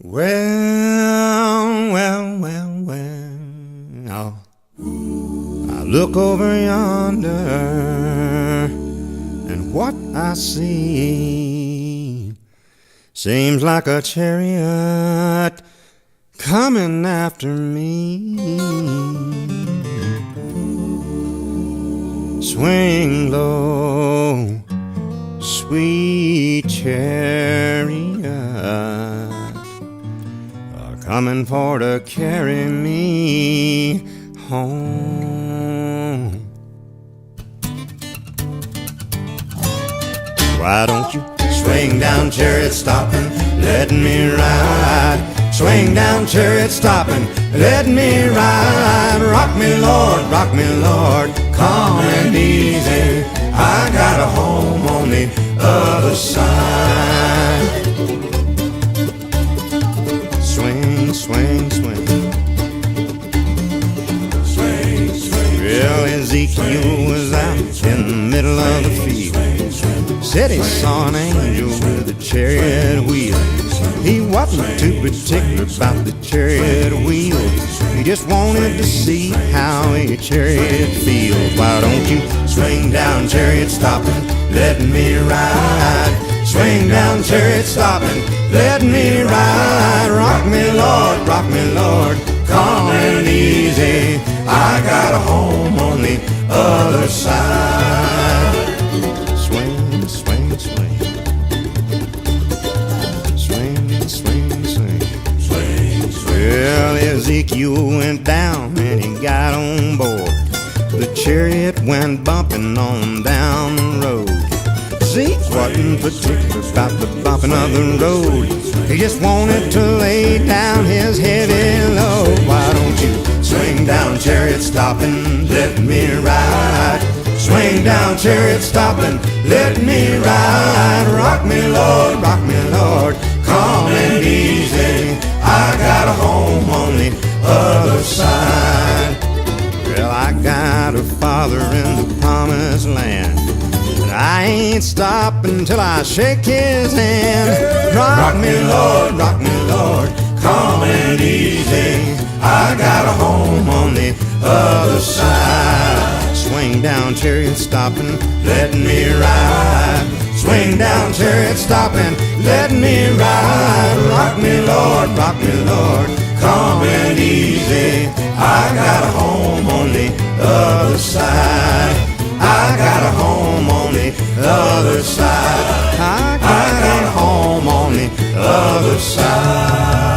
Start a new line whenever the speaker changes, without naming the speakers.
Well, I look over yonder, and what I see seems like a chariot coming after me. Swing low, sweet chariot, coming for to carry me home. Why don't you swing down, chariot, stopping, let me ride? Swing down, chariot, stopping, let me ride. Rock me, Lord, calm and easy. I got a home on the other side. Swing, swing, swing. Swing, swing. Well, Ezekiel was out in the middle of the field. Said he saw an angel with a chariot wheel. He wasn't too particular about the chariot wheel. He just wanted to see how a chariot feels. Why don't you swing down, chariot, stopping, let me ride? Swing down, chariot, stopping, let me ride. Rock me, Lord, calm and easy. I got a home on the other side. Swing, swing, swing. Swing, swing, swing. Swing, swing. Well, Ezekiel went down and he got on board. The chariot went bumping on down the road. Zeke wasn't particular about the bumping of the road. He just wanted to lay down his heavy load. Why don't you swing down, chariot, stopping, let me ride? Swing down, chariot, stopping, let me ride. Rock me, Lord, calm and easy. I got a home on the other side. Well, I got a father in the promised land, but I ain't stopping till I shake his hand. Rock me, Lord, calm and easy. I got a home on the other side. Swing down, chariot, stopping, let me ride. Swing down, chariot, stopping, let me ride. Rock me, Lord, calm and easy. I got a home on the other side. I got a home on the other side. I got a home on the other side.